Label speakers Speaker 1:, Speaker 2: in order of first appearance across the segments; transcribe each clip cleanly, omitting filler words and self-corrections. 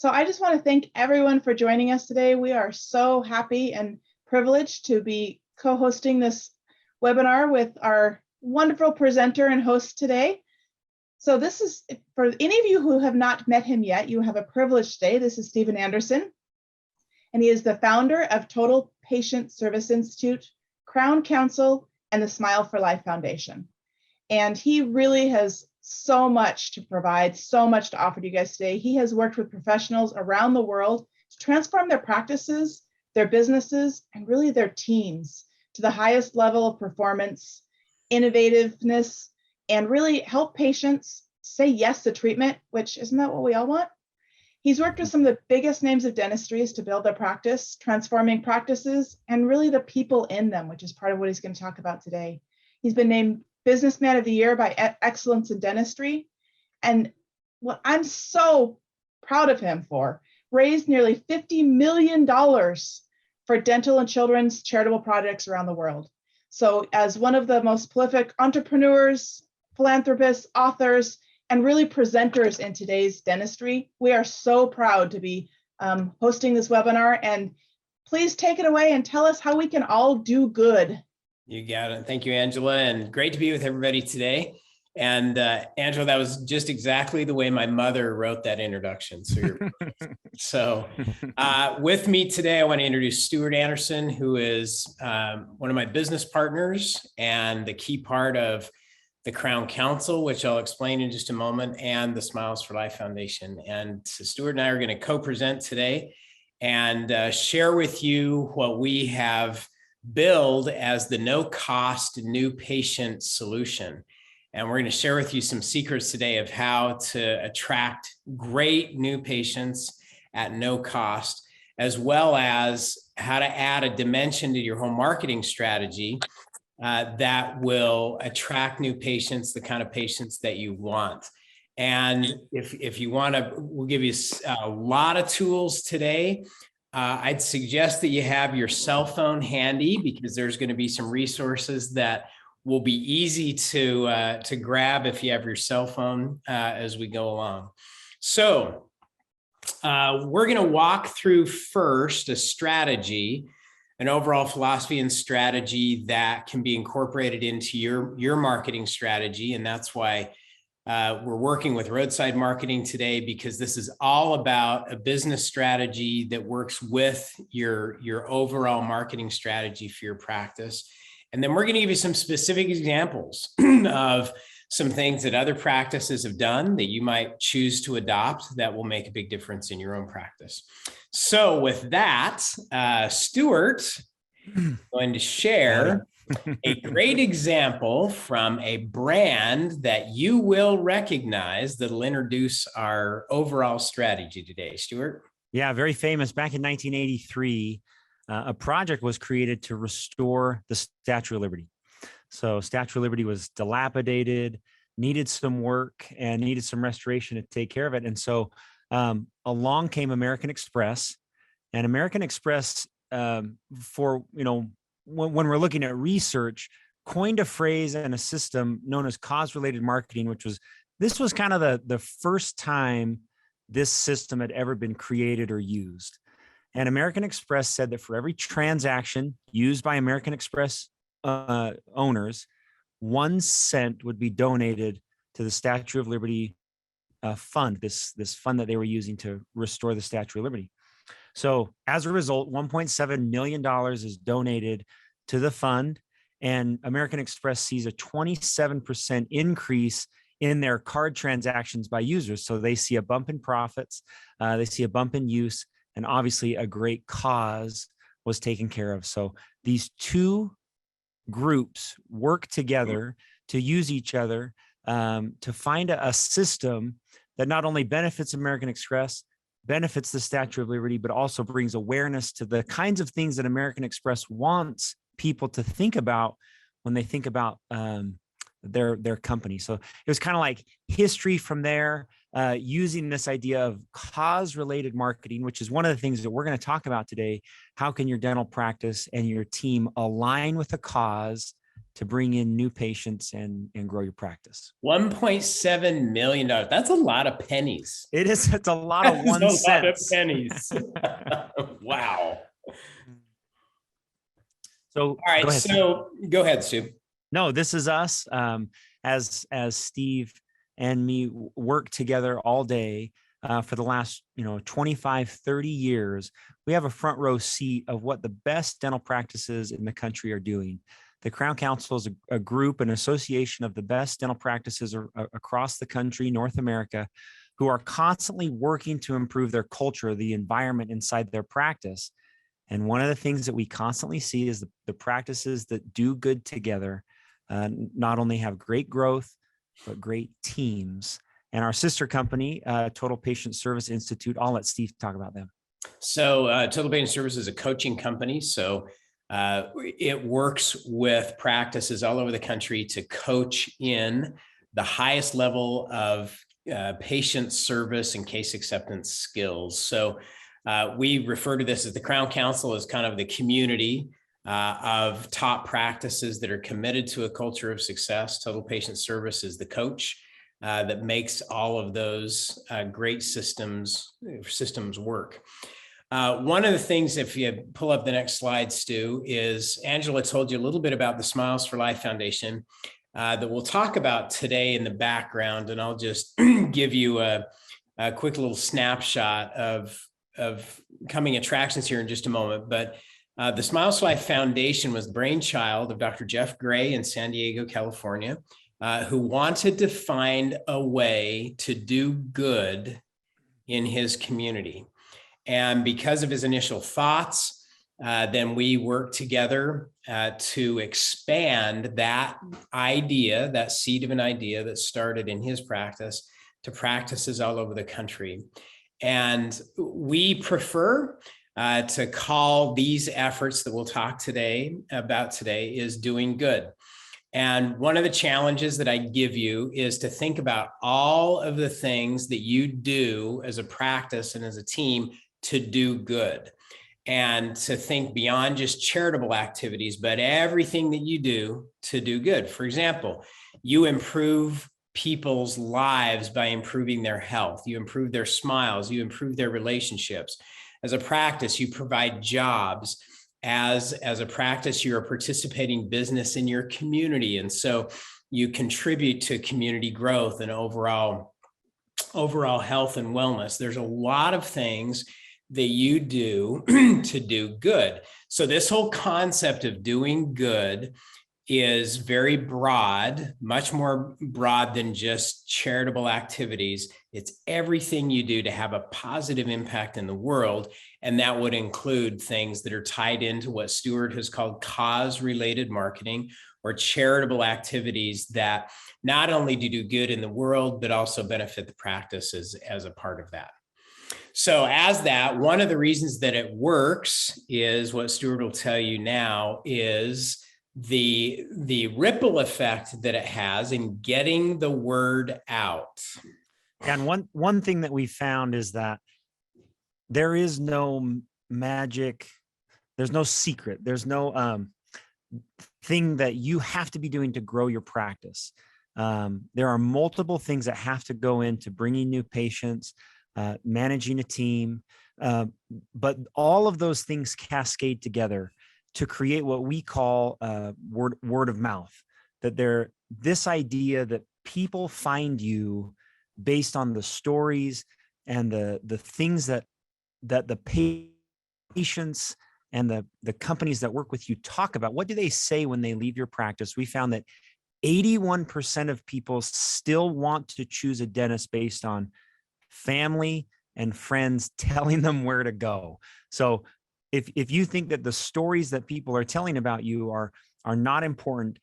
Speaker 1: So I just want to thank everyone for joining us today. We are so happy and privileged to be co-hosting this webinar with our wonderful presenter and host today. So this is, for any of you who have not met him yet, you have a privilege today. This is Stuart Anderson, and he is the founder of Total Patient Service Institute, Crown Council, and the Smile for Life Foundation. And he really has so much to provide, so much to offer to you guys today. He has worked with professionals around the world to transform their practices, their businesses, and really their teams to the highest level of performance, innovativeness, and really help patients say yes to treatment, which isn't that what we all want? He's worked with some of the biggest names of dentistry to build their practice, transforming practices, and really the people in them, which is part of what he's going to talk about today. He's been named Businessman of the Year by Excellence in Dentistry. And what I'm so proud of him for, raised nearly $50 million for dental and children's charitable projects around the world. So as one of the most prolific entrepreneurs, philanthropists, authors, and really presenters in today's dentistry, we are so proud to be hosting this webinar. And please take it away and tell us how we can all do good.
Speaker 2: You got it. Thank you, Angela. And great to be with everybody today. And Angela, that was just exactly the way my mother wrote that introduction. So, with me today, I want to introduce Stuart Anderson, who is one of my business partners and the key part of the Crown Council, which I'll explain in just a moment, and the Smiles for Life Foundation. And so Stuart and I are going to co-present today and share with you what we have build as the no-cost new patient solution. And we're going to share with you some secrets today of how to attract great new patients at no cost, as well as how to add a dimension to your home marketing strategy that will attract new patients, the kind of patients that you want. And if you want to, we'll give you a lot of tools today. I'd suggest that you have your cell phone handy, because there's going to be some resources that will be easy to grab if you have your cell phone as we go along. So we're going to walk through first a strategy, an overall philosophy and strategy that can be incorporated into your marketing strategy. And that's why we're working with Roadside Marketing today, because this is all about a business strategy that works with your overall marketing strategy for your practice. And then we're going to give you some specific examples of some things that other practices have done that you might choose to adopt that will make a big difference in your own practice. So with that, Stuart is going to share a great example from a brand that you will recognize that'll introduce our overall strategy today. Stuart?
Speaker 3: Yeah, very famous. Back in 1983, a project was created to restore the Statue of Liberty. So Statue of Liberty was dilapidated, needed some work, and needed some restoration to take care of it. And so along came American Express, and American Express, for, you know, when we're looking at research, coined a phrase and a system known as cause-related marketing, this was kind of the first time this system had ever been created or used. And American Express said that for every transaction used by American Express owners, 1 cent would be donated to the Statue of Liberty fund, this fund that they were using to restore the Statue of Liberty. So as a result, $1.7 million is donated to the fund, and American Express sees a 27% increase in their card transactions by users. So they see a bump in profits, they see a bump in use, and obviously a great cause was taken care of. So these two groups work together to use each other to find a system that not only benefits American Express, benefits the Statue of Liberty, but also brings awareness to the kinds of things that American Express wants people to think about when they think about their company. So it was kind of like history from there, using this idea of cause-related marketing, which is one of the things that we're going to talk about today. How can your dental practice and your team align with a cause to bring in new patients and grow your practice.
Speaker 2: $1.7 million. That's a lot of pennies.
Speaker 3: It is. It's a lot of
Speaker 2: That's
Speaker 3: 1 cent.
Speaker 2: lot of pennies. Wow.
Speaker 3: So,
Speaker 2: All right.
Speaker 3: go ahead.
Speaker 2: So go ahead, Stu.
Speaker 3: No, this is us. As Steve and me work together all day for the last 25, 30 years, we have a front row seat of what the best dental practices in the country are doing. The Crown Council is a group, an association of the best dental practices across the country, North America, who are constantly working to improve their culture, the environment inside their practice. And one of the things that we constantly see is the practices that do good together not only have great growth, but great teams. And our sister company, Total Patient Service Institute, I'll let Steve talk about them.
Speaker 2: So Total Patient Service is a coaching company. So it works with practices all over the country to coach in the highest level of patient service and case acceptance skills. So we refer to this as the Crown Council as kind of the community of top practices that are committed to a culture of success. Total Patient Service is the coach that makes all of those great systems work. One of the things, if you pull up the next slide, Stu, is Angela told you a little bit about the Smiles for Life Foundation that we'll talk about today in the background. And I'll just give you a quick little snapshot of coming attractions here in just a moment. But the Smiles for Life Foundation was the brainchild of Dr. Jeff Gray in San Diego, California, who wanted to find a way to do good in his community. And because of his initial thoughts, then we worked together to expand that idea, that seed of an idea that started in his practice, to practices all over the country. And we prefer to call these efforts that we'll talk about today is doing good. And one of the challenges that I give you is to think about all of the things that you do as a practice and as a team to do good, and to think beyond just charitable activities, but everything that you do to do good. For example, you improve people's lives by improving their health. You improve their smiles. You improve their relationships. As a practice, you provide jobs. As a practice, you're a participating business in your community. And so you contribute to community growth and overall health and wellness. There's a lot of things that you do to do good. So this whole concept of doing good is very broad, much more broad than just charitable activities. It's everything you do to have a positive impact in the world. And that would include things that are tied into what Stuart has called cause-related marketing, or charitable activities that not only do good in the world, but also benefit the practices as a part of that. So as that, one of the reasons that it works is what Stuart will tell you now is the ripple effect that it has in getting the word out.
Speaker 3: And one thing that we found is that there is no magic, there's no secret, there's no thing that you have to be doing to grow your practice. There are multiple things that have to go into bringing new patients, managing a team, but all of those things cascade together to create what we call word of mouth. That this idea that people find you based on the stories and the things that the patients and the companies that work with you talk about. What do they say when they leave your practice? We found that 81% of people still want to choose a dentist based on family and friends telling them where to go. So if you think that the stories that people are telling about you are not important,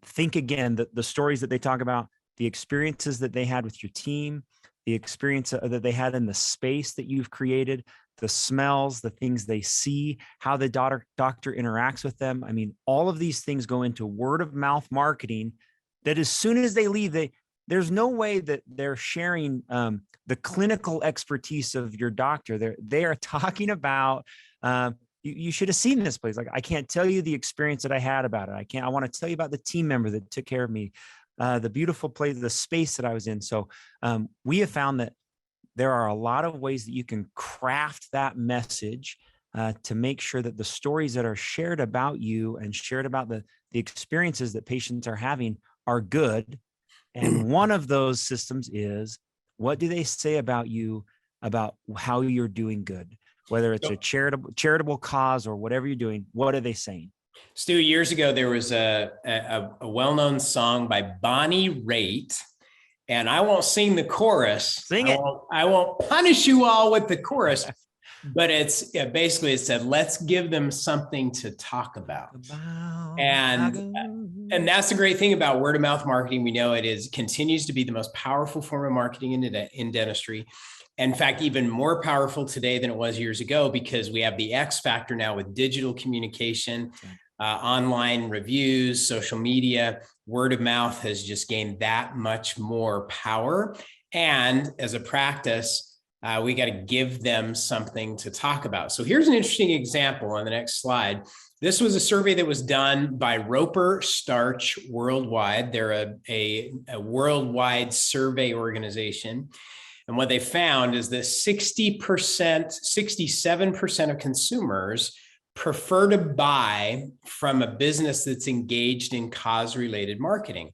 Speaker 3: think again that the stories that they talk about, the experiences that they had with your team, the experience that they had in the space that you've created, the smells, the things they see, how the doctor interacts with them. I mean, all of these things go into word of mouth marketing that as soon as they leave, there's no way that they're sharing the clinical expertise of your doctor. They are talking about you should have seen this place. Like, I can't tell you the experience that I had about it. I want to tell you about the team member that took care of me, the beautiful place, the space that I was in. So we have found that there are a lot of ways that you can craft that message to make sure that the stories that are shared about you and shared about the experiences that patients are having are good. And one of those systems is, what do they say about you, about how you're doing good, whether it's a charitable cause or whatever you're doing? What are they saying?
Speaker 2: Stu, years ago, there was a well-known song by Bonnie Raitt, and I won't sing the chorus.
Speaker 3: Sing it.
Speaker 2: I won't punish you all with the chorus, but basically it said, let's give them something to talk about. And that's the great thing about word of mouth marketing. We know it continues to be the most powerful form of marketing in dentistry. In fact, even more powerful today than it was years ago, because we have the X factor now with digital communication, online reviews, social media. Word of mouth has just gained that much more power. And as a practice, we got to give them something to talk about. So here's an interesting example on the next slide. This was a survey that was done by Roper Starch Worldwide. They're a worldwide survey organization. And what they found is that 60%, 67% of consumers prefer to buy from a business that's engaged in cause-related marketing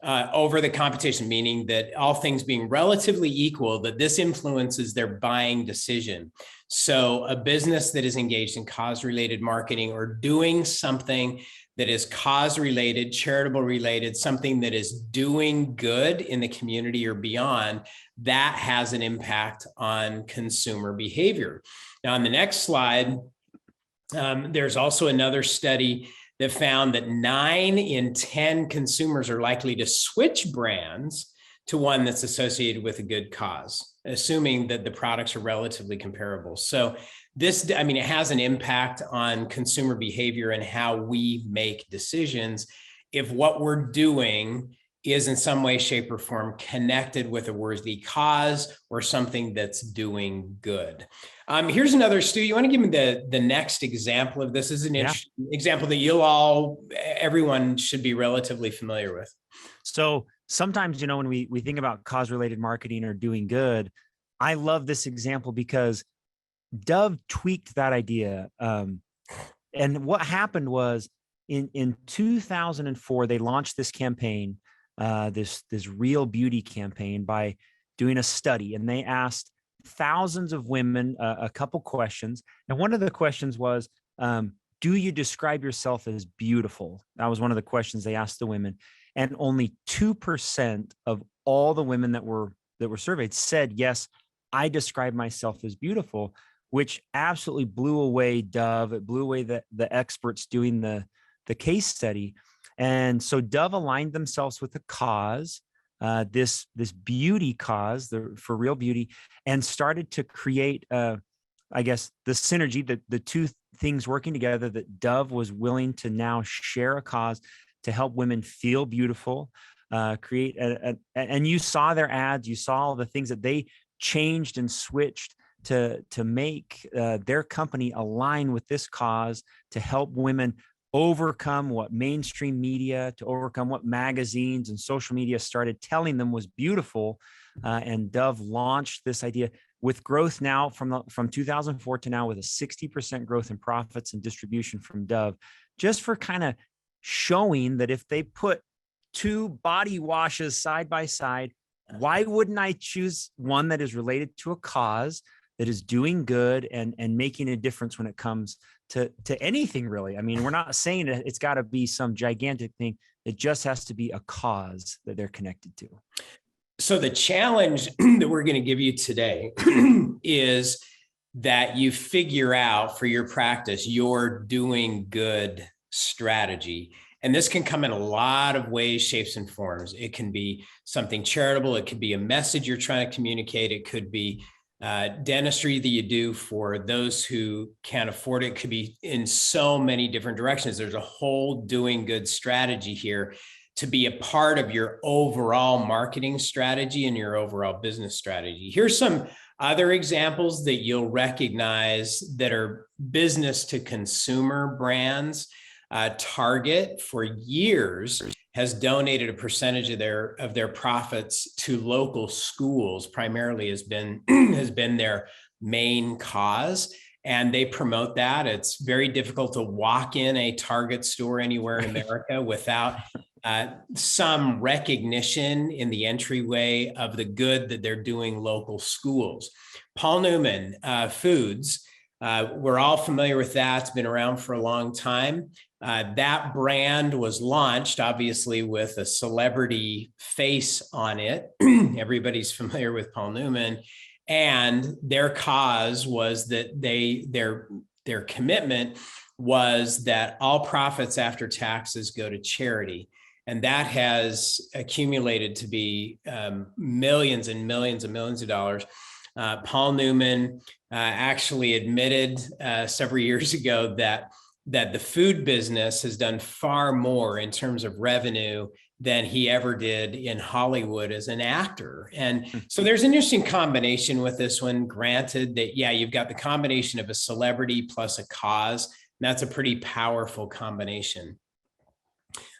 Speaker 2: over the competition, meaning that all things being relatively equal, that this influences their buying decision. So a business that is engaged in cause-related marketing or doing something that is cause-related, charitable-related, something that is doing good in the community or beyond, that has an impact on consumer behavior. Now, on the next slide, there's also another study that found that 9 in 10 consumers are likely to switch brands to one that's associated with a good cause, assuming that the products are relatively comparable. So this, I mean, it has an impact on consumer behavior and how we make decisions if what we're doing is in some way, shape, or form connected with a worthy cause or something that's doing good. Here's another, Stu, you want to give me the next example of this? This is an interesting example that everyone should be relatively familiar with.
Speaker 3: So sometimes, when we think about cause-related marketing or doing good, I love this example because Dove tweaked that idea. And what happened was in 2004, they launched this campaign, this Real Beauty campaign, by doing a study, and they asked thousands of women a couple questions. And one of the questions was, do you describe yourself as beautiful? That was one of the questions they asked the women. And only 2% of all the women that were surveyed said, yes, I describe myself as beautiful, which absolutely blew away Dove. It blew away the experts doing the case study. And so Dove aligned themselves with a cause, this beauty cause for Real Beauty, and started to create, I guess, the synergy, the two things working together, that Dove was willing to now share a cause to help women feel beautiful, create, and you saw their ads, you saw all the things that they changed and switched to make their company align with this cause, to help women overcome what mainstream media, to overcome what magazines and social media started telling them was beautiful. And Dove launched this idea with growth now from 2004 to now, with a 60% growth in profits and distribution from Dove, just for kind of showing that if they put two body washes side by side, why wouldn't I choose one that is related to a cause, that is doing good and making a difference when it comes to anything, really? I mean, we're not saying that it's got to be some gigantic thing. It just has to be a cause that they're connected to.
Speaker 2: So the challenge that we're going to give you today is that you figure out for your practice your doing good strategy. And this can come in a lot of ways, shapes, and forms. It can be something charitable. It could be a message you're trying to communicate. It could be dentistry that you do for those who can't afford it. It could be in so many different directions. There's a whole doing good strategy here to be a part of your overall marketing strategy and your overall business strategy. Here's some other examples that you'll recognize that are business to consumer brands. Target for years has donated a percentage of their profits to local schools, primarily has been their main cause. And they promote that. It's very difficult to walk in a Target store anywhere in America without some recognition in the entryway of the good that they're doing local schools. Paul Newman Foods, we're all familiar with that. It's been around for a long time. That brand was launched, obviously, with a celebrity face on it. Everybody's familiar with Paul Newman. And their cause was that their commitment was that all profits after taxes go to charity. And that has accumulated to be millions and millions and millions of dollars. Paul Newman actually admitted several years ago that the food business has done far more in terms of revenue than he ever did in Hollywood as an actor. And so there's an interesting combination with this one, granted that, yeah, you've got the combination of a celebrity plus a cause. And that's a pretty powerful combination.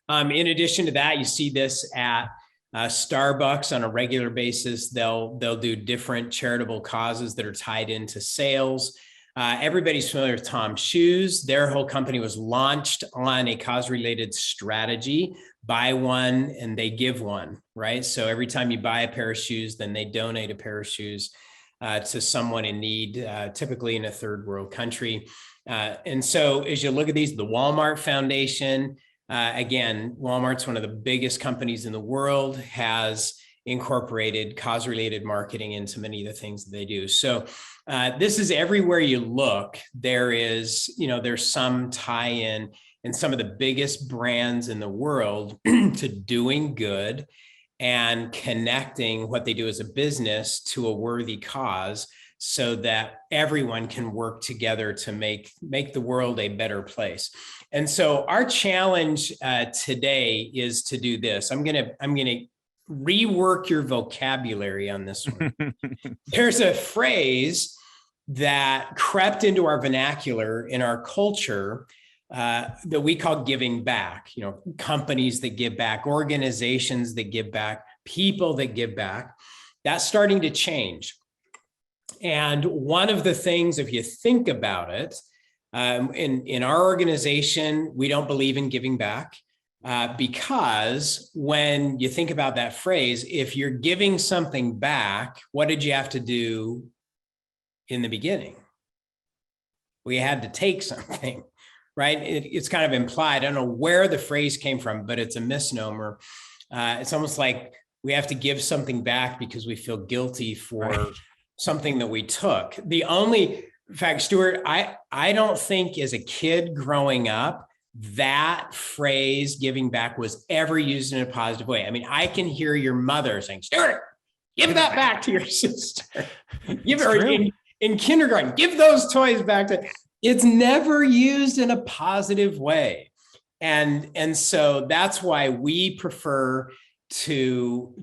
Speaker 2: In addition to that, you see this at Starbucks on a regular basis. They'll do different charitable causes that are tied into sales. Everybody's familiar with Tom's Shoes. Their whole company was launched on a cause-related strategy: buy one and they give one, right? So every time you buy a pair of shoes, then they donate a pair of shoes to someone in need, typically in a third world country. And so as you look at these, the Walmart Foundation, again, Walmart's one of the biggest companies in the world, has incorporated cause-related marketing into many of the things that they do. So this is everywhere you look. There's some tie-in in some of the biggest brands in the world to doing good and connecting what they do as a business to a worthy cause, so that everyone can work together to make the world a better place. And so our challenge today is to do this. I'm gonna rework your vocabulary on this one. There's a phrase that crept into our vernacular in our culture that we call giving back. Companies that give back, organizations that give back, people that give back. That's starting to change. And one of the things, if you think about it, in our organization, we don't believe in giving back. Because when you think about that phrase, if you're giving something back, what did you have to do in the beginning? We had to take something, right? It's kind of implied. I don't know where the phrase came from, but it's a misnomer. It's almost like we have to give something back because we feel guilty for something that we took. In fact, Stuart, I don't think as a kid growing up, that phrase giving back was ever used in a positive way. I mean, I can hear your mother saying, Stuart, give that back to your sister. Give her in kindergarten, give those toys back to. It's never used in a positive way. And so that's why we prefer to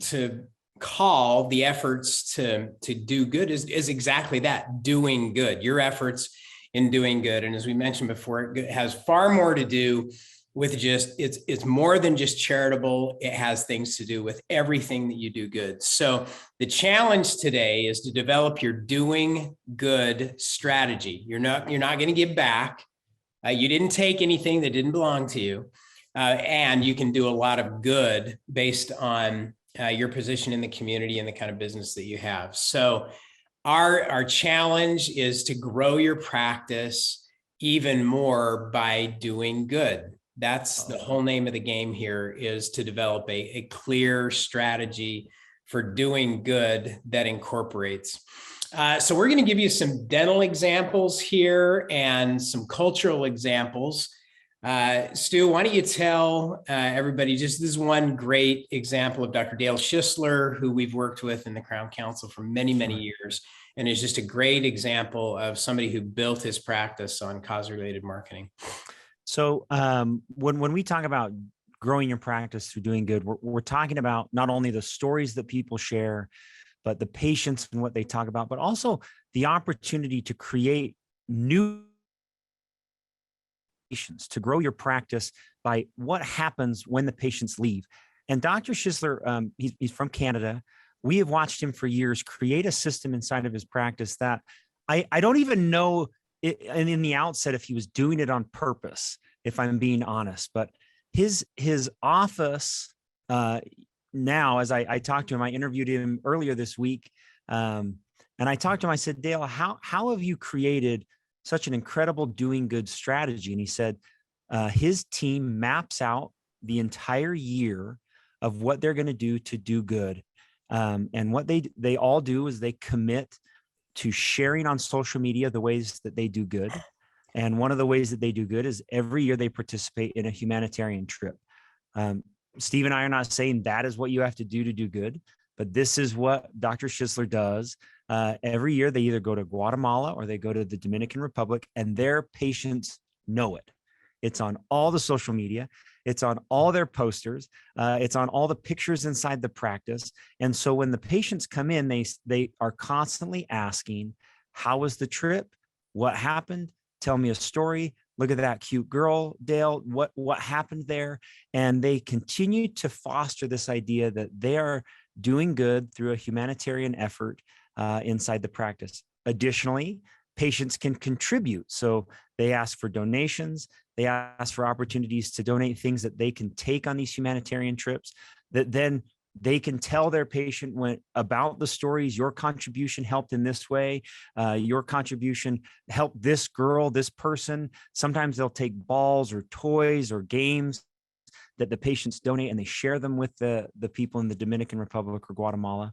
Speaker 2: call the efforts to do good is exactly that, doing good. Your efforts in doing good. And as we mentioned before, it has far more to do with it's more than just charitable. It has things to do with everything that you do good. So the challenge today is to develop your doing good strategy. You're not going to give back. You didn't take anything that didn't belong to you. And you can do a lot of good based on your position in the community and the kind of business that you have. So our challenge is to grow your practice even more by doing good. That's the whole name of the game here, is to develop a clear strategy for doing good that incorporates. So we're going to give you some dental examples here and some cultural examples. Stu, why don't you tell everybody, this is one great example of Dr. Dale Schisler, who we've worked with in the Crown Council for many, many years, and is just a great example of somebody who built his practice on cause-related marketing.
Speaker 3: So when we talk about growing your practice through doing good, we're talking about not only the stories that people share, but the patients and what they talk about, but also the opportunity to create new patients, to grow your practice by what happens when the patients leave. And Dr. Schisler, he's from Canada. We have watched him for years create a system inside of his practice that I don't even know and in the outset if he was doing it on purpose, if I'm being honest. But his office now, as I talked to him, I interviewed him earlier this week, and I talked to him. I said, Dale, how have you created such an incredible doing good strategy? And he said his team maps out the entire year of what they're going to do good. And what they all do is they commit to sharing on social media the ways that they do good. And one of the ways that they do good is every year they participate in a humanitarian trip. Steve and I are not saying that is what you have to do good, but this is what Dr. Schisler does. Every year they either go to Guatemala or they go to the Dominican Republic, and their patients know it. It's on all the social media. It's on all their posters. It's on all the pictures inside the practice. And so when the patients come in, they are constantly asking, how was the trip? What happened? Tell me a story. Look at that cute girl, Dale. What happened there? And they continue to foster this idea that they are doing good through a humanitarian effort inside the practice. Additionally, patients can contribute. So they ask for donations. They ask for opportunities to donate things that they can take on these humanitarian trips, that then they can tell their patient about the stories. Your contribution helped in this way. Your contribution helped this girl, this person. Sometimes they'll take balls or toys or games that the patients donate, and they share them with the people in the Dominican Republic or Guatemala.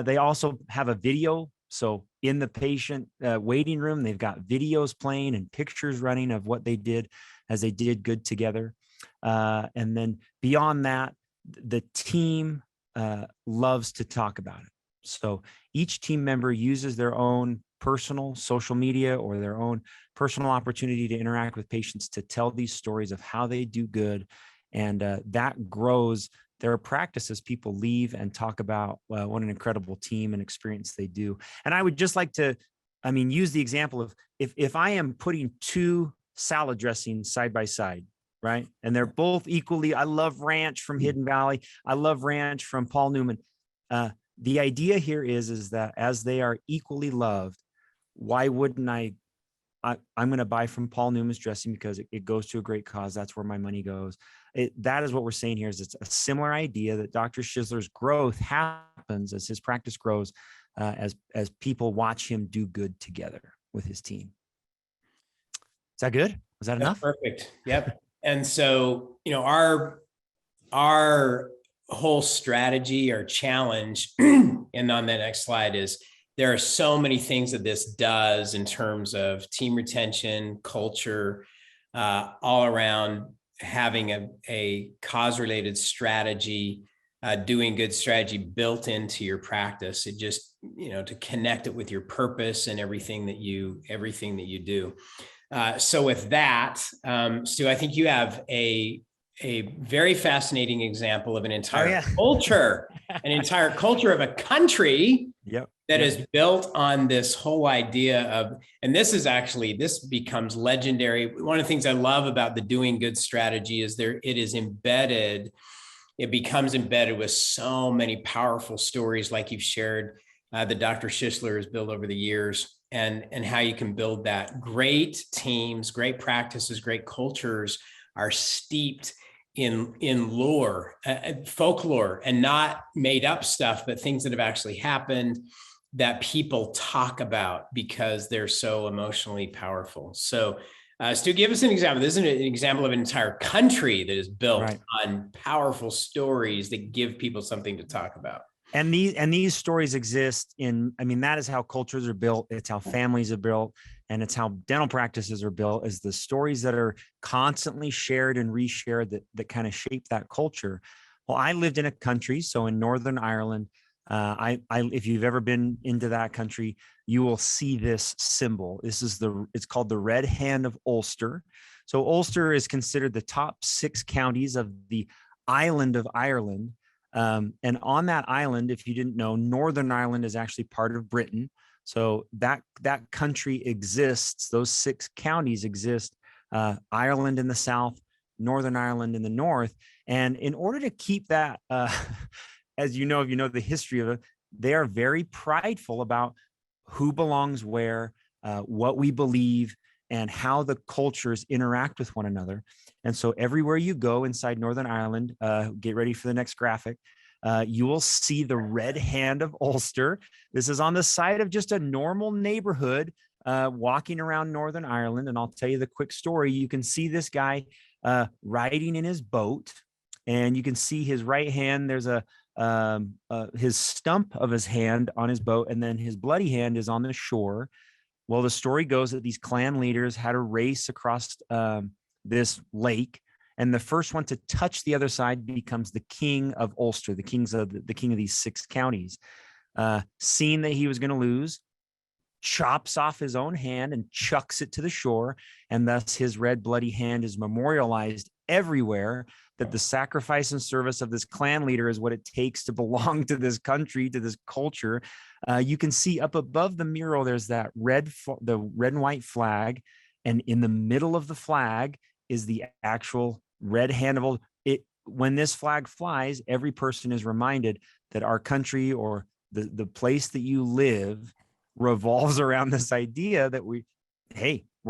Speaker 3: They also have a video. So in the patient waiting room, they've got videos playing and pictures running of what they did as they did good together. And then beyond that, the team loves to talk about it. So each team member uses their own personal social media or their own personal opportunity to interact with patients to tell these stories of how they do good. And that grows their practice as people leave and talk about what an incredible team and experience they do. And I would just like to, use the example of if I am putting two salad dressings side by side, right? And they're both equally, I love ranch from Hidden Valley. I love ranch from Paul Newman. The idea here is that as they are equally loved, why wouldn't I'm going to buy from Paul Newman's dressing because it goes to a great cause. That's where my money goes. That is what we're saying here is it's a similar idea that Dr. Schisler's growth happens as his practice grows, as people watch him do good together with his team. Is that good? Was that enough?
Speaker 2: Perfect. Yep. And so, our whole strategy or challenge, and on that next slide is, there are so many things that this does in terms of team retention, culture, all around having a cause-related strategy, doing good strategy built into your practice. It just, to connect it with your purpose and everything that you do. So with that, Stu, I think you have a very fascinating example of an entire culture, an entire culture of a country.
Speaker 3: Yep.
Speaker 2: That is built on this whole idea of, and this becomes legendary. One of the things I love about the doing good strategy is it becomes embedded with so many powerful stories like you've shared that Dr. Schisler has built over the years, and how you can build that. Great teams, great practices, great cultures are steeped in lore, folklore, and not made up stuff, but things that have actually happened that people talk about because they're so emotionally powerful. So, Stu, give us an example. This is an example of an entire country that is built on powerful stories that give people something to talk about.
Speaker 3: And these stories exist that is how cultures are built. It's how families are built, and it's how dental practices are built, is the stories that are constantly shared and reshared that kind of shape that culture. Well, I lived in a country, so in Northern Ireland, if you've ever been into that country, you will see this symbol. It's called the Red Hand of Ulster. So Ulster is considered the top 6 counties of the island of Ireland. And on that island, if you didn't know, Northern Ireland is actually part of Britain. So that country exists. Those 6 counties exist. Ireland in the south, Northern Ireland in the north. And in order to keep that, as you know, if you know the history of it, they are very prideful about who belongs where, what we believe, and how the cultures interact with one another. And so everywhere you go inside Northern Ireland, get ready for the next graphic, you will see the red hand of Ulster. This is on the side of just a normal neighborhood, walking around Northern Ireland. And I'll tell you the quick story. You can see this guy riding in his boat, and you can see his right hand. There's his stump of his hand on his boat, and then his bloody hand is on the shore. Well, the story goes that these clan leaders had a race across this lake, and the first one to touch the other side becomes the king of Ulster, the king of these 6 counties. Seeing that he was going to lose, chops off his own hand and chucks it to the shore, and thus his red bloody hand is memorialized everywhere, that the sacrifice and service of this clan leader is what it takes to belong to this country, to this culture. You can see up above the mural, there's that the red and white flag, and in the middle of the flag is the actual red hand of it. When this flag flies, every person is reminded that our country, or the place that you live, revolves around this idea that we're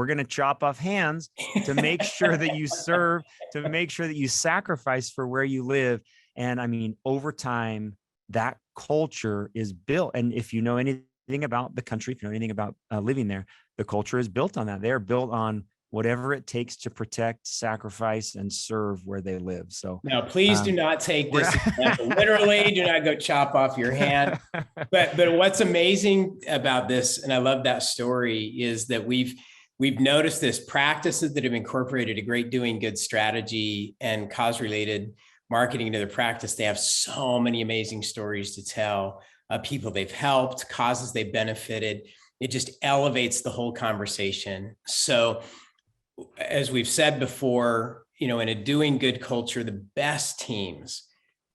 Speaker 3: going to chop off hands to make sure that you serve, to make sure that you sacrifice for where you live. And I mean, over time, that culture is built. And if you know anything about the country, if you know anything about living there, the culture is built on that. They're built on whatever it takes to protect, sacrifice, and serve where they live. So
Speaker 2: now, please do not take this example literally. Do not go chop off your hand. But what's amazing about this, and I love that story, is that we've noticed this practices that have incorporated a great doing good strategy and cause-related marketing into their practice. They have so many amazing stories to tell, people they've helped, causes they've benefited. It just elevates the whole conversation. So as we've said before, in a doing good culture, the best teams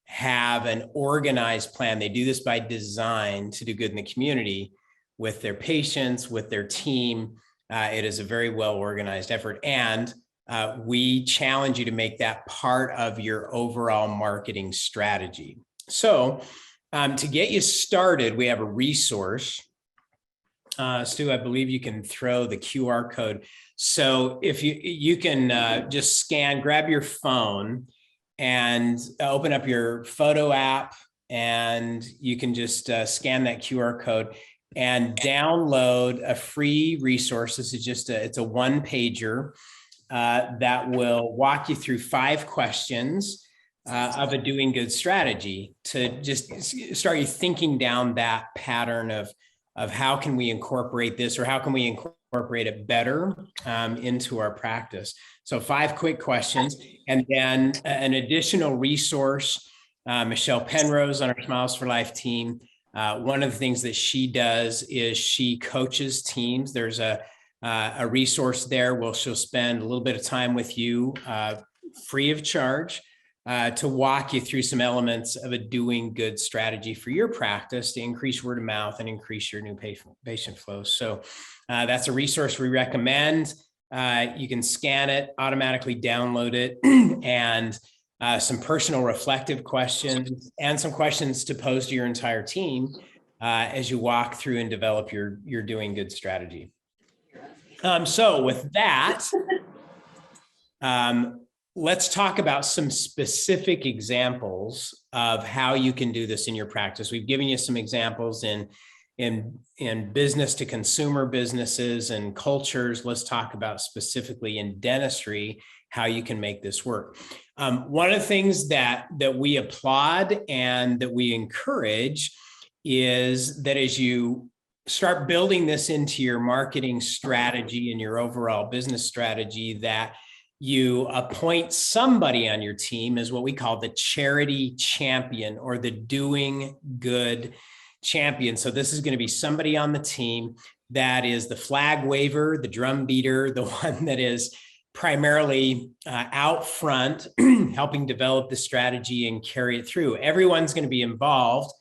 Speaker 2: have an organized plan. They do this by design to do good in the community with their patients, with their team. It is a very well-organized effort. And we challenge you to make that part of your overall marketing strategy. So to get you started, we have a resource. Stu, I believe you can throw the QR code. So if you can just grab your phone and open up your photo app, and you can just scan that QR code and download a free resource. This is just it's a one-pager that will walk you through 5 questions of a doing good strategy to just start you thinking down that pattern of how can we incorporate this, or how can we incorporate it better into our practice. So 5 quick questions, and then an additional resource. Michelle Penrose on our Smiles for Life team. One of the things that she does is she coaches teams. There's a resource there where she'll spend a little bit of time with you free of charge to walk you through some elements of a doing good strategy for your practice to increase word of mouth and increase your new patient flow. So that's a resource we recommend. You can scan it, automatically download it, and some personal reflective questions and some questions to pose to your entire team as you walk through and develop your doing good strategy. So with that, let's talk about some specific examples of how you can do this in your practice. We've given you some examples in business to consumer businesses and cultures. Let's talk about specifically in dentistry, how you can make this work. One of the things that we applaud and that we encourage is that as you start building this into your marketing strategy and your overall business strategy, that you appoint somebody on your team as what we call the charity champion, or the doing good champion. So this is going to be somebody on the team that is the flag waver, the drum beater, the one that is primarily out front, helping develop the strategy and carry it through. Everyone's going to be involved,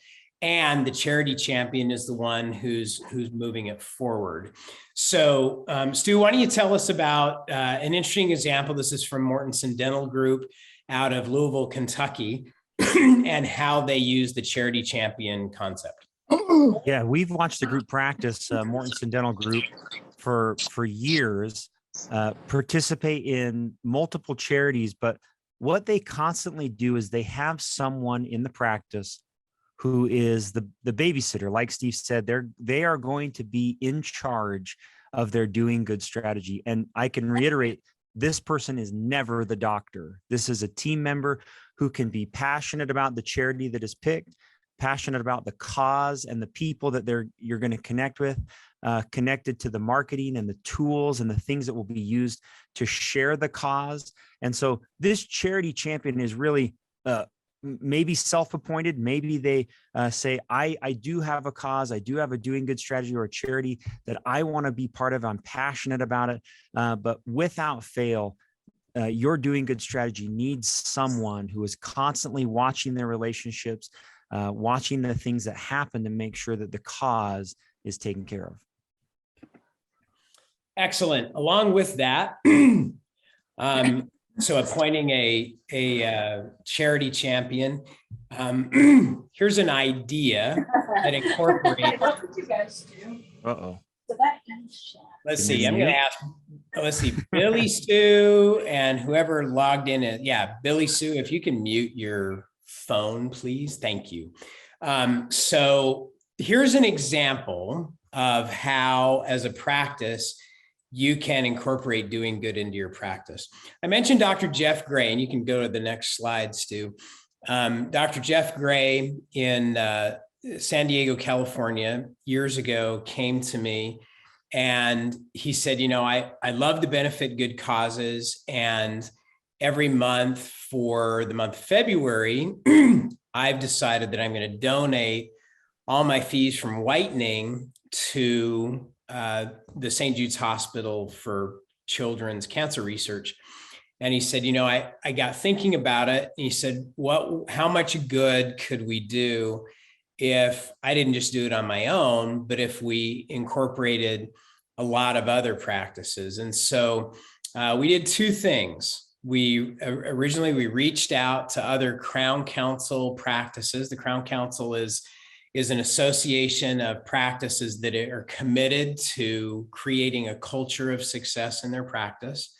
Speaker 2: and the charity champion is the one who's moving it forward. So, Stu, why don't you tell us about an interesting example? This is from Mortensen Dental Group out of Louisville, Kentucky, and how they use the charity champion concept.
Speaker 3: Yeah, we've watched the group practice, Mortensen Dental Group, for years, participate in multiple charities. But what they constantly do is they have someone in the practice who is the babysitter. Like Steve said, they are going to be in charge of their doing good strategy. And I can reiterate, this person is never the doctor. This is a team member who can be passionate about the charity that is picked, passionate about the cause and the people that you're going to connect with, connected to the marketing and the tools and the things that will be used to share the cause. And so this charity champion is really maybe self-appointed. Maybe they say, I do have a cause, I do have a doing good strategy or a charity that I want to be part of. I'm passionate about it. But without fail, your doing good strategy needs someone who is constantly watching their relationships, watching the things that happen to make sure that the cause is taken care of.
Speaker 2: Excellent. Along with that, so appointing a charity champion. Here's an idea that incorporates.
Speaker 4: What did you guys do?
Speaker 3: Uh-oh.
Speaker 4: So that
Speaker 2: Let's see. I'm going to ask. Let's see, Billy Sue and whoever logged in. Yeah, Billy Sue, if you can mute your phone, please. Thank you. So here's an example of how, as a practice, you can incorporate doing good into your practice. I mentioned Dr. Jeff Gray, and you can go to the next slide, Stu. Dr. Jeff Gray in San Diego, California, years ago, came to me and he said, I love to benefit good causes. And every month for the month of February, I've decided that I'm going to donate all my fees from whitening to the St. Jude's Hospital for Children's Cancer Research. And he said, I got thinking about it. And he said, how much good could we do if I didn't just do it on my own, but if we incorporated a lot of other practices? And so we did two things. We reached out to other Crown Council practices. The Crown Council is an association of practices that are committed to creating a culture of success in their practice.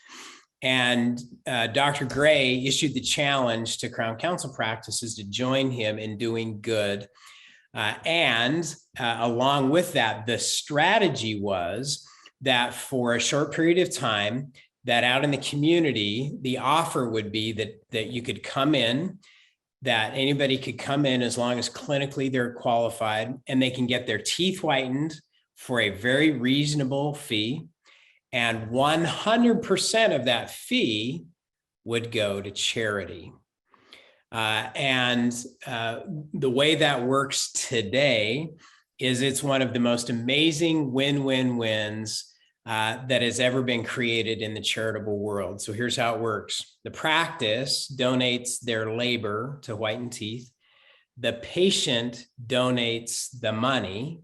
Speaker 2: And Dr. Gray issued the challenge to Crown Council practices to join him in doing good. And along with that, the strategy was that for a short period of time, that out in the community, the offer would be that you could come in, that anybody could come in as long as clinically they're qualified, and they can get their teeth whitened for a very reasonable fee. And 100% of that fee would go to charity. And the way that works today is it's one of the most amazing win-win-wins that has ever been created in the charitable world. So here's how it works. The practice donates their labor to whiten teeth. The patient donates the money.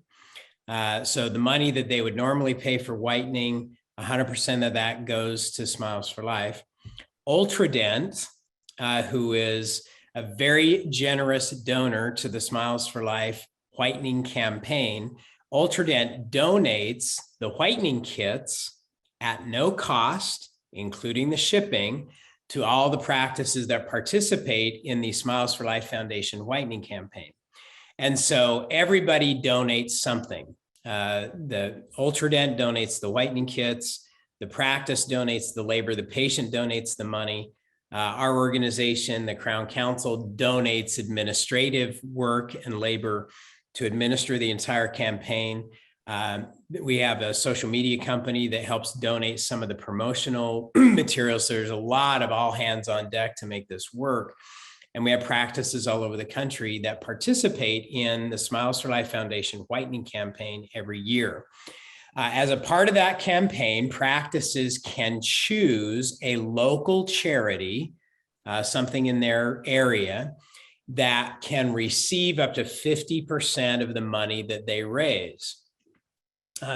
Speaker 2: So the money that they would normally pay for whitening, 100% of that goes to Smiles for Life. Ultradent, who is a very generous donor to the Smiles for Life whitening campaign, Ultradent donates the whitening kits at no cost, including the shipping, to all the practices that participate in the Smiles for Life Foundation whitening campaign. And so everybody donates something. The Ultradent donates the whitening kits, the practice donates the labor, the patient donates the money. Our organization, the Crown Council, donates administrative work and labor to administer the entire campaign. We have a social media company that helps donate some of the promotional materials. So there's a lot of all hands on deck to make this work. And we have practices all over the country that participate in the Smiles for Life Foundation whitening campaign every year. As a part of that campaign, practices can choose a local charity, something in their area, that can receive up to 50% of the money that they raise.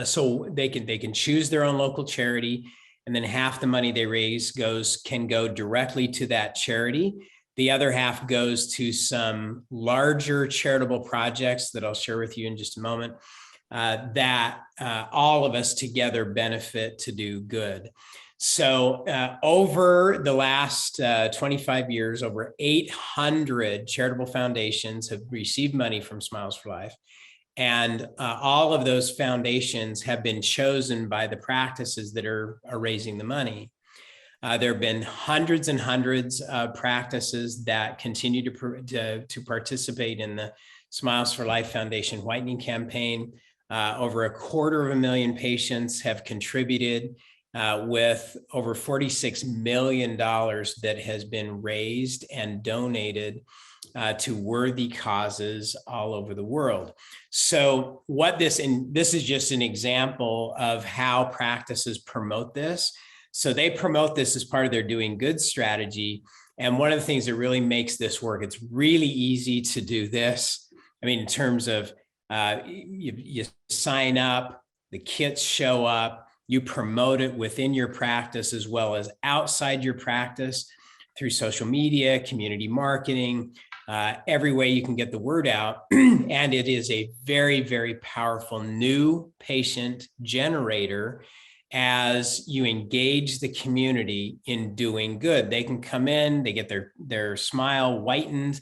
Speaker 2: So they can choose their own local charity, and then half the money they raise can go directly to that charity. The other half goes to some larger charitable projects that I'll share with you in just a moment, that all of us together benefit to do good. So over the last 25 years, over 800 charitable foundations have received money from Smiles for Life. And all of those foundations have been chosen by the practices that are raising the money. There have been hundreds and hundreds of practices that continue to participate in the Smiles for Life Foundation whitening campaign. Over 250,000 patients have contributed, with over $46 million that has been raised and donated to worthy causes all over the world. So this is just an example of how practices promote this. So they promote this as part of their doing good strategy. And one of the things that really makes this work, it's really easy to do this. I mean, in terms of you sign up, the kits show up, you promote it within your practice as well as outside your practice through social media, community marketing, every way you can get the word out. And it is a very, very powerful new patient generator as you engage the community in doing good. They can come in, they get their smile whitened,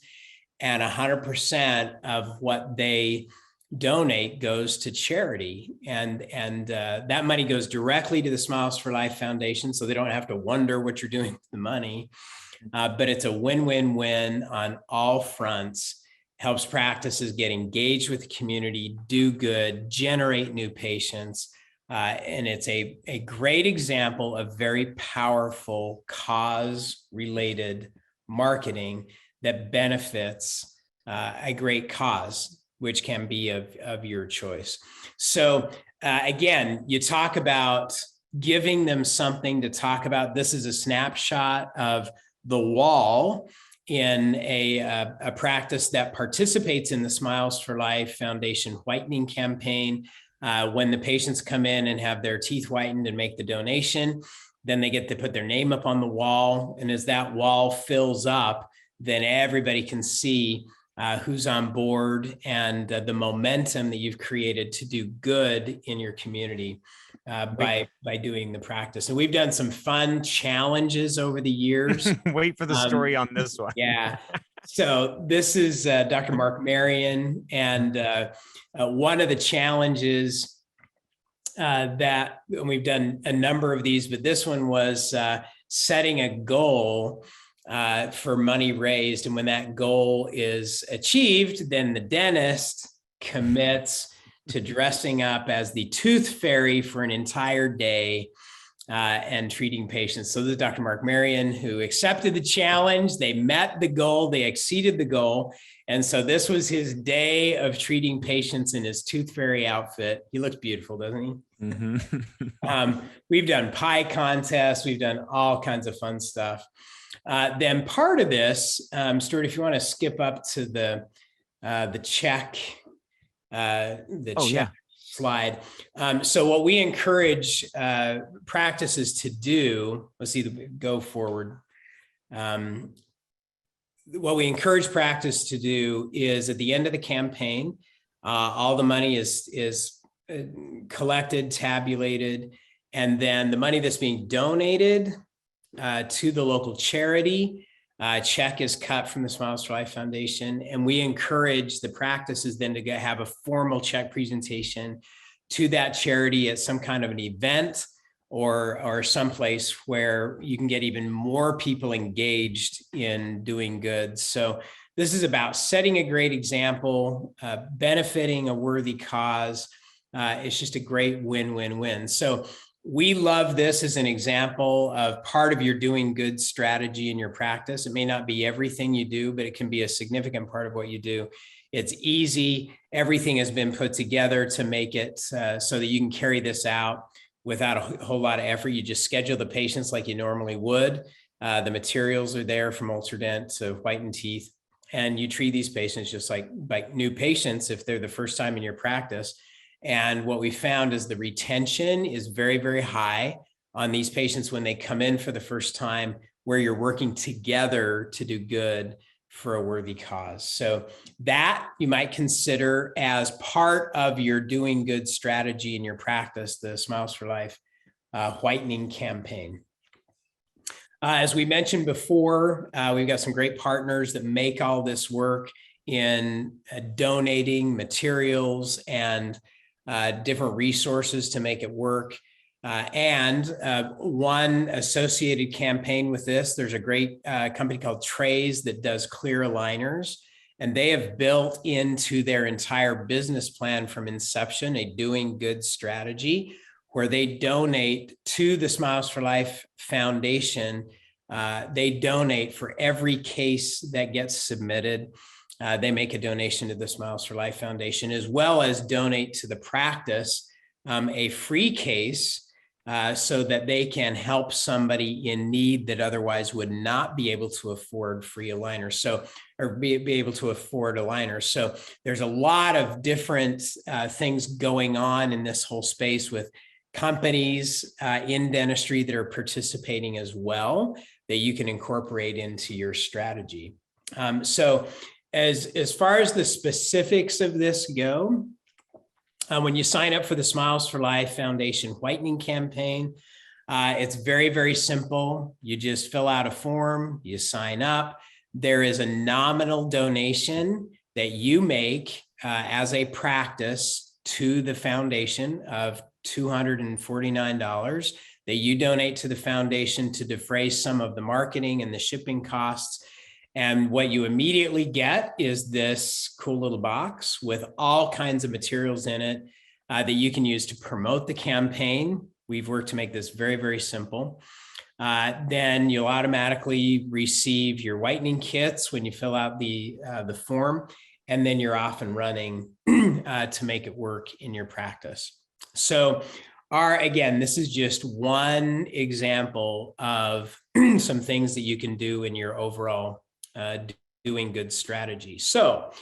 Speaker 2: and 100% of what they donate goes to charity, and that money goes directly to the Smiles for Life Foundation, so they don't have to wonder what you're doing with the money. But it's a win-win-win on all fronts. Helps practices get engaged with the community, do good, generate new patients, and it's a great example of very powerful cause-related marketing that benefits a great cause, which can be of your choice. So again, you talk about giving them something to talk about. This is a snapshot of the wall in a practice that participates in the Smiles for Life Foundation whitening campaign. When the patients come in and have their teeth whitened and make the donation, then they get to put their name up on the wall. And as that wall fills up, then everybody can see who's on board and the momentum that you've created to do good in your community by doing the practice. And we've done some fun challenges over the years.
Speaker 3: Wait for the story on this one.
Speaker 2: Yeah. So this is Dr. Mark Marion. And one of the challenges that, and we've done a number of these, but this one was setting a goal for money raised. And when that goal is achieved, then the dentist commits to dressing up as the tooth fairy for an entire day and treating patients. So this is Dr. Mark Marion, who accepted the challenge. They met the goal, they exceeded the goal. And so this was his day of treating patients in his tooth fairy outfit. He looks beautiful, doesn't he? Mm-hmm. We've done pie contests. We've done all kinds of fun stuff. Then part of this, Stuart, if you want to skip up to the check, slide. So what we encourage practices to do, let's see, go forward. What we encourage practice to do is at the end of the campaign, all the money is collected, tabulated, and then the money that's being donated to the local charity, check is cut from the Smiles for Life Foundation. And we encourage the practices then to have a formal check presentation to that charity at some kind of an event or someplace where you can get even more people engaged in doing good. So this is about setting a great example, benefiting a worthy cause. It's just a great win-win-win. So we love this as an example of part of your doing good strategy in your practice. It may not be everything you do, but it can be a significant part of what you do. It's easy. Everything has been put together to make it so that you can carry this out without a whole lot of effort. You just schedule the patients like you normally would. The materials are there from Ultradent to whiten teeth, and you treat these patients just like new patients if they're the first time in your practice. And what we found is the retention is very, very high on these patients when they come in for the first time, where you're working together to do good for a worthy cause. So that you might consider as part of your doing good strategy in your practice, the Smiles for Life whitening campaign. As we mentioned before, we've got some great partners that make all this work in donating materials and different resources to make it work. And one associated campaign with this, there's a great company called Trays that does clear aligners, and they have built into their entire business plan from inception a doing good strategy where they donate to the Smiles for Life Foundation. They donate for every case that gets submitted. They make a donation to the Smiles for Life Foundation, as well as donate to the practice a free case so that they can help somebody in need that otherwise would not be able to afford free aligners. So, or be able to afford aligners. So there's a lot of different things going on in this whole space with companies in dentistry that are participating as well that you can incorporate into your strategy. So as far as the specifics of this go, when you sign up for the Smiles for Life Foundation whitening campaign, it's very, very simple. You just fill out a form, you sign up. There is a nominal donation that you make as a practice to the foundation of $249 that you donate to the foundation to defray some of the marketing and the shipping costs. And what you immediately get is this cool little box with all kinds of materials in it that you can use to promote the campaign. We've worked to make this very, very simple. Then you'll automatically receive your whitening kits when you fill out the form, and then you're off and running to make it work in your practice. So again, this is just one example of some things that you can do in your overall doing good strategy. So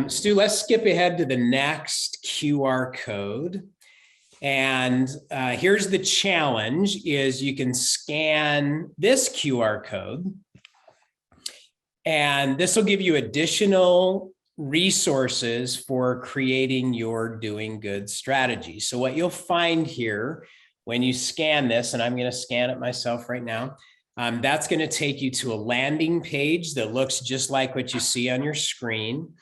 Speaker 2: Stu, let's skip ahead to the next QR code. And here's the challenge is you can scan this QR code, and this will give you additional resources for creating your doing good strategy. So what you'll find here when you scan this, and I'm going to scan it myself right now, that's going to take you to a landing page that looks just like what you see on your screen.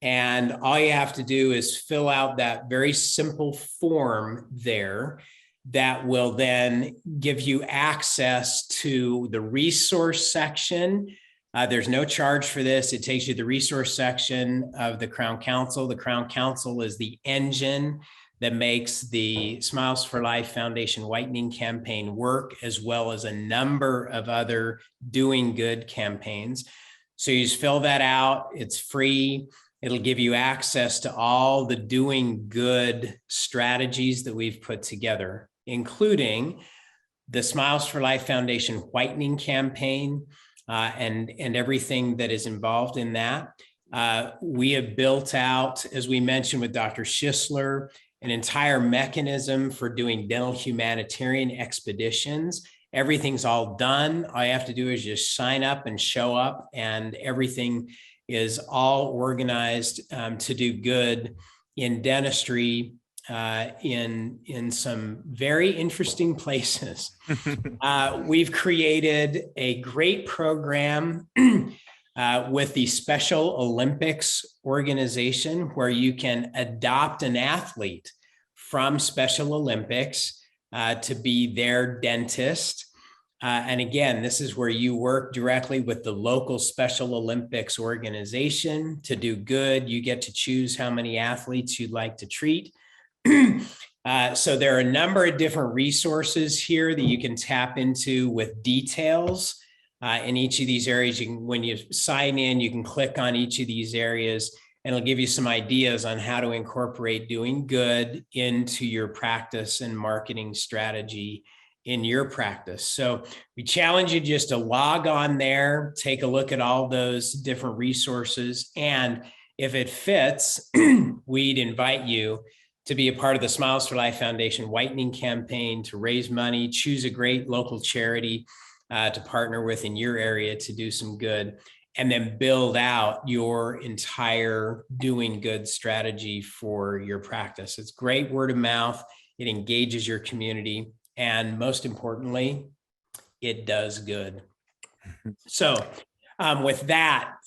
Speaker 2: And all you have to do is fill out that very simple form there that will then give you access to the resource section. There's no charge for this. It takes you to the resource section of the Crown Council. The Crown Council is the engine that makes the Smiles for Life Foundation whitening campaign work, as well as a number of other doing good campaigns. So you just fill that out. It's free. It'll give you access to all the doing good strategies that we've put together, including the Smiles for Life Foundation whitening campaign and everything that is involved in that. We have built out, as we mentioned with Dr. Schisler, an entire mechanism for doing dental humanitarian expeditions. Everything's all done. All you have to do is just sign up and show up, and everything is all organized to do good in dentistry in some very interesting places. We've created a great program with the Special Olympics organization where you can adopt an athlete from Special Olympics to be their dentist. And again, this is where you work directly with the local Special Olympics organization to do good. You get to choose how many athletes you'd like to treat. So there are a number of different resources here that you can tap into with details in each of these areas. When you sign in, you can click on each of these areas and it'll give you some ideas on how to incorporate doing good into your practice and marketing strategy in your practice. So we challenge you just to log on there, take a look at all those different resources. And if it fits, we'd invite you to be a part of the Smiles for Life Foundation Whitening Campaign, to raise money, choose a great local charity to partner with in your area to do some good, and then build out your entire doing good strategy for your practice. It's great word of mouth. It engages your community. And most importantly, it does good. So with that,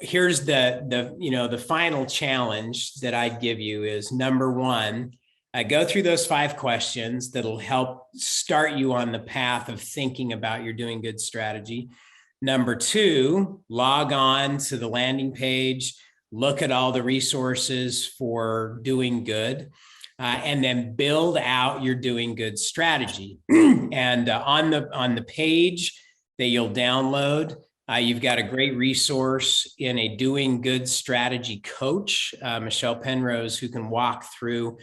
Speaker 2: here's the final challenge that I'd give you is, number one, go through those 5 questions that'll help start you on the path of thinking about your doing good strategy. Number 2, log on to the landing page, look at all the resources for doing good. And then build out your doing good strategy. And on the page that you'll download, you've got a great resource in a doing good strategy coach, Michelle Penrose, who can walk through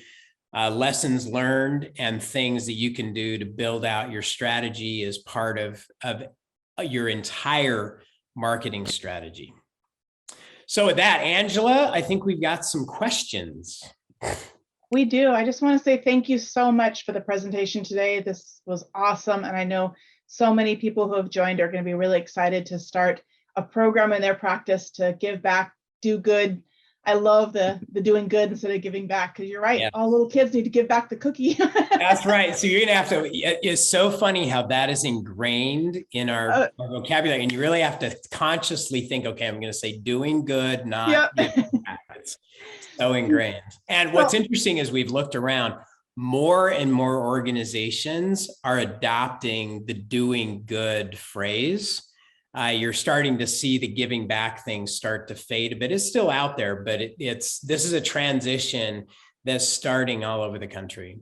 Speaker 2: lessons learned and things that you can do to build out your strategy as part of your entire marketing strategy. So with that, Angela, I think we've got some questions.
Speaker 1: We do. I just want to say thank you so much for the presentation today. This was awesome. And I know so many people who have joined are going to be really excited to start a program in their practice to give back, do good. I love the doing good instead of giving back, because you're right. Yeah. All little kids need to give back the cookie.
Speaker 2: That's right. So you're going to have to, it's so funny how that is ingrained in our vocabulary. And you really have to consciously think, okay, I'm going to say doing good, not giving back. It's so ingrained. And what's interesting is we've looked around, more and more organizations are adopting the doing good phrase. You're starting to see the giving back things start to fade a bit. It's still out there, but this is a transition that's starting all over the country.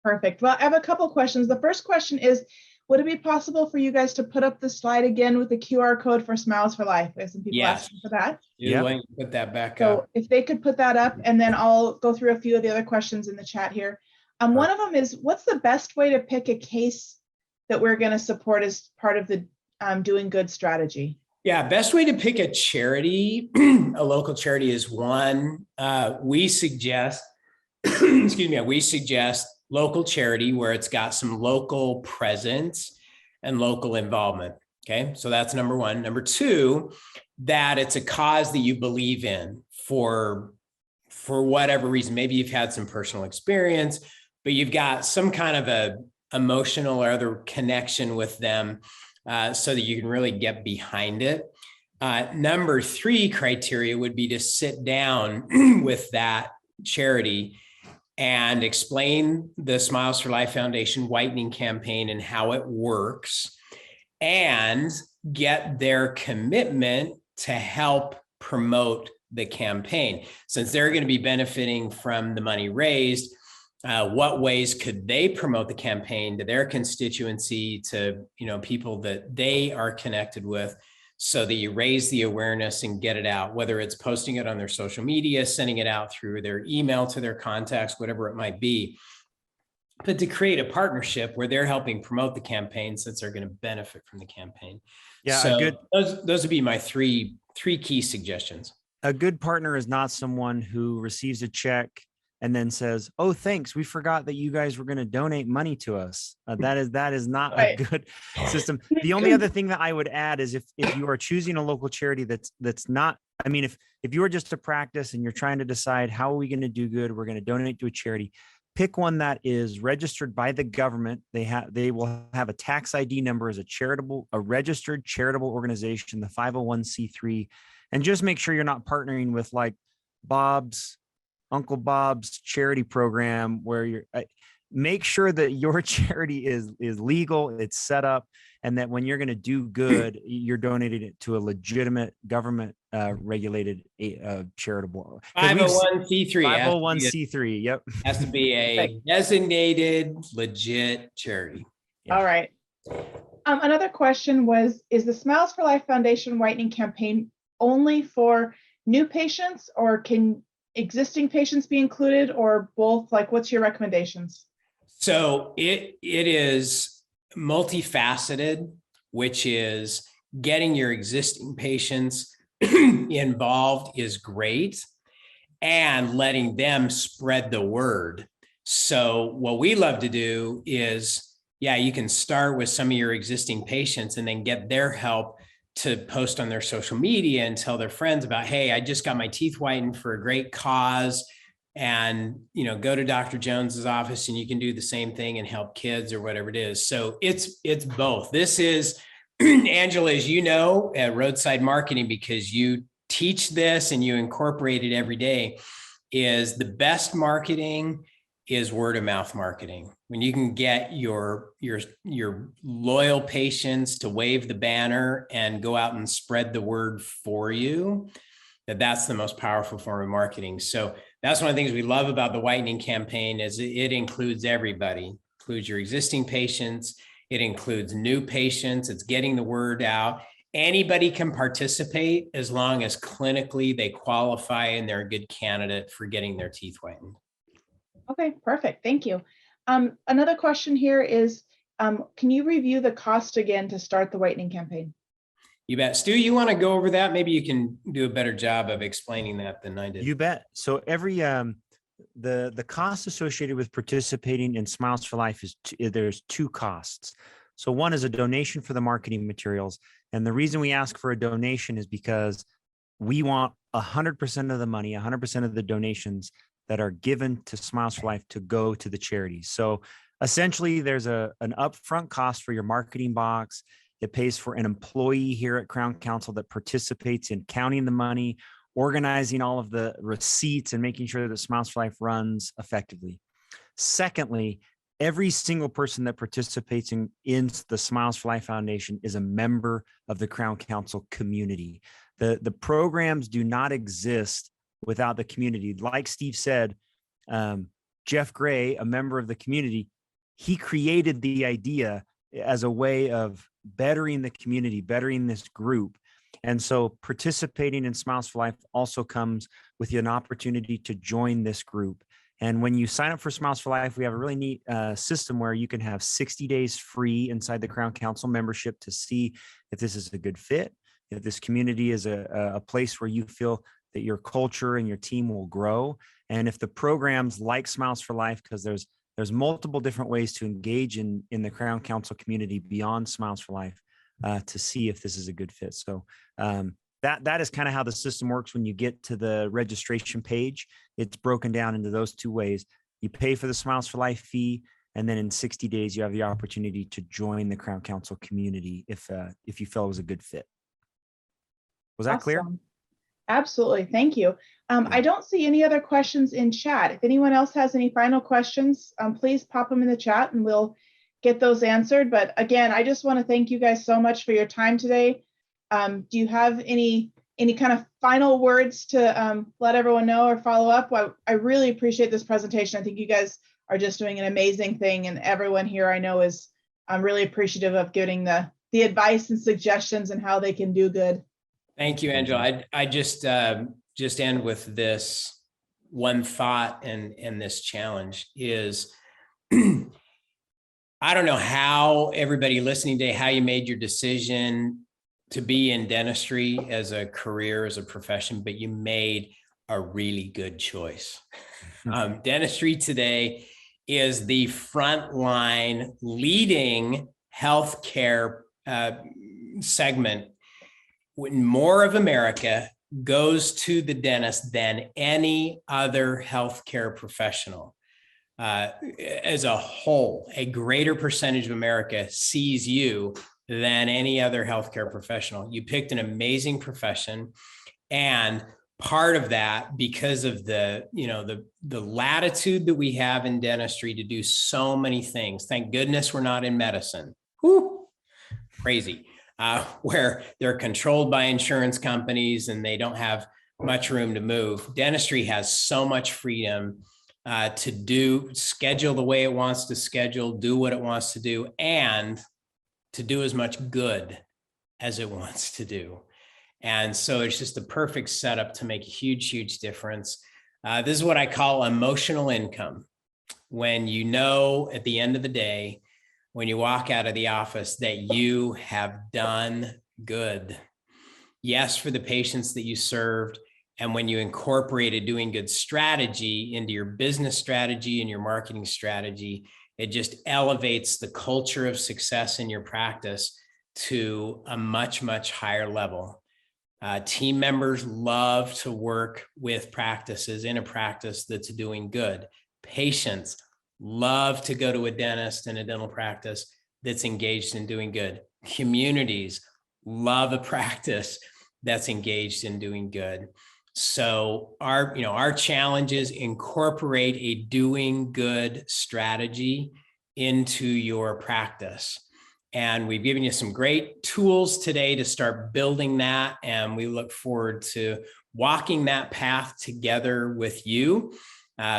Speaker 1: Perfect. Well, I have a couple questions. The first question is, would it be possible for you guys to put up the slide again with the QR code for Smiles for Life? We have some people asking for that.
Speaker 2: Yeah, put that back
Speaker 1: up.
Speaker 2: So
Speaker 1: if they could put that up, and then I'll go through a few of the other questions in the chat here. One of them is, what's the best way to pick a case that we're going to support as part of the doing good strategy?
Speaker 2: Yeah, best way to pick a charity, a local charity, is one, we suggest, we suggest local charity where it's got some local presence and local involvement. Okay, so that's number one. Number two, that it's a cause that you believe in for whatever reason. Maybe you've had some personal experience, but you've got some kind of a emotional or other connection with them, so that you can really get behind it. Number 3 criteria would be to sit down with that charity and explain the Smiles for Life Foundation Whitening Campaign and how it works, and get their commitment to help promote the campaign. Since they're going to be benefiting from the money raised, what ways could they promote the campaign to their constituency, to people that they are connected with, so that you raise the awareness and get it out, whether it's posting it on their social media, sending it out through their email to their contacts, whatever it might be. But to create a partnership where they're helping promote the campaign, since they're going to benefit from the campaign.
Speaker 3: Yeah,
Speaker 2: so those would be my three key suggestions.
Speaker 3: A good partner is not someone who receives a check and then says, "Oh, thanks, we forgot that you guys were going to donate money to us." That is not right. A good system. The only other thing that I would add is if you are choosing a local charity that's not, I mean, if you are just a practice and you're trying to decide how are we going to do good, we're going to donate to a charity, pick one that is registered by the government. They will have a tax ID number as a registered charitable organization, the 501c3, and just make sure you're not partnering with like Uncle Bob's charity program, where make sure that your charity is legal, it's set up, and that when you're going to do good, you're donating it to a legitimate government regulated charitable
Speaker 2: 501c3.
Speaker 3: 501c3. Yep,
Speaker 2: has to be a designated legit charity.
Speaker 1: Yeah. All right. Another question was: is the Smiles for Life Foundation Whitening Campaign only for new patients, or can existing patients be included, or both? Like, what's your recommendations?
Speaker 2: So it is multifaceted, which is getting your existing patients involved is great, and letting them spread the word. So what we love to do is, yeah, you can start with some of your existing patients and then get their help to post on their social media and tell their friends about, hey, I just got my teeth whitened for a great cause. And, go to Dr. Jones's office and you can do the same thing and help kids or whatever it is. So it's both. This is, Angela, as you know, at Roadside Marketing, because you teach this and you incorporate it every day, is the best marketing is word of mouth marketing. When you can get your loyal patients to wave the banner and go out and spread the word for you, that's the most powerful form of marketing. So that's one of the things we love about the whitening campaign is it includes everybody, includes your existing patients. It includes new patients. It's getting the word out. Anybody can participate as long as clinically they qualify and they're a good candidate for getting their teeth whitened.
Speaker 1: Okay, perfect. Thank you. Another question here is, can you review the cost again to start the whitening campaign?
Speaker 2: You bet. Stu, you want to go over that? Maybe you can do a better job of explaining that than I did.
Speaker 3: You bet. So every the cost associated with participating in Smiles for Life there's two costs. So one is a donation for the marketing materials. And the reason we ask for a donation is because we want 100% of the money, 100% of the donations that are given to Smiles for Life to go to the charities. So essentially there's an upfront cost for your marketing box. It pays for an employee here at Crown Council that participates in counting the money, organizing all of the receipts, and making sure that Smiles for Life runs effectively. Secondly, every single person that participates in the Smiles for Life Foundation is a member of the Crown Council community. The programs do not exist without the community. Like Steve said, Jeff Gray, a member of the community, he created the idea as a way of bettering the community, bettering this group. And so participating in Smiles for Life also comes with an opportunity to join this group. And when you sign up for Smiles for Life, we have a really neat system where you can have 60 days free inside the Crown Council membership to see if this is a good fit, if this community is a place where you feel that your culture and your team will grow. And if the programs like Smiles for Life, because there's multiple different ways to engage in the Crown Council community beyond Smiles for Life to see if this is a good fit. So that is kind of how the system works. When you get to the registration page, it's broken down into those two ways. You pay for the Smiles for Life fee, and then in 60 days, you have the opportunity to join the Crown Council community if you felt it was a good fit. Was that clear?
Speaker 1: Absolutely. Thank you. I don't see any other questions in chat. If anyone else has any final questions, please pop them in the chat and we'll get those answered. But again, I just want to thank you guys so much for your time today. Do you have any kind of final words to let everyone know or follow up? I really appreciate this presentation. I think you guys are just doing an amazing thing, and everyone here I know is really appreciative of getting the advice and suggestions and how they can do good.
Speaker 2: Thank you, Angela. I just end with this one thought and this challenge is, I don't know how everybody listening today, how you made your decision to be in dentistry as a career, as a profession, but you made a really good choice. Dentistry today is the frontline leading healthcare segment. When more of America goes to the dentist than any other healthcare professional. As a whole, a greater percentage of America sees you than any other healthcare professional. You picked an amazing profession, and part of that, because of the latitude that we have in dentistry to do so many things. Thank goodness we're not in medicine. Whew, crazy. Where they're controlled by insurance companies and they don't have much room to move. Dentistry has so much freedom to schedule the way it wants to schedule, do what it wants to do, and to do as much good as it wants to do. And so it's just the perfect setup to make a huge, huge difference. This is what I call emotional income. When you know at the end of the day, when you walk out of the office, that you have done good. Yes, for the patients that you served. And when you incorporated doing good strategy into your business strategy and your marketing strategy, it just elevates the culture of success in your practice to a much, much higher level. Team members love to work with practices in a practice that's doing good. Patients love to go to a dentist and a dental practice that's engaged in doing good. Communities love a practice that's engaged in doing good. So our challenge is incorporate a doing good strategy into your practice. And we've given you some great tools today to start building that. And we look forward to walking that path together with you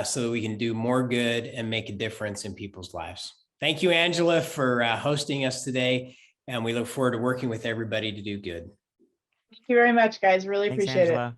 Speaker 2: so that we can do more good and make a difference in people's lives. Thank you, Angela, for hosting us today. And we look forward to working with everybody to do good.
Speaker 1: Thank you very much, guys. Really
Speaker 3: Thanks,
Speaker 1: appreciate it.
Speaker 3: Angela.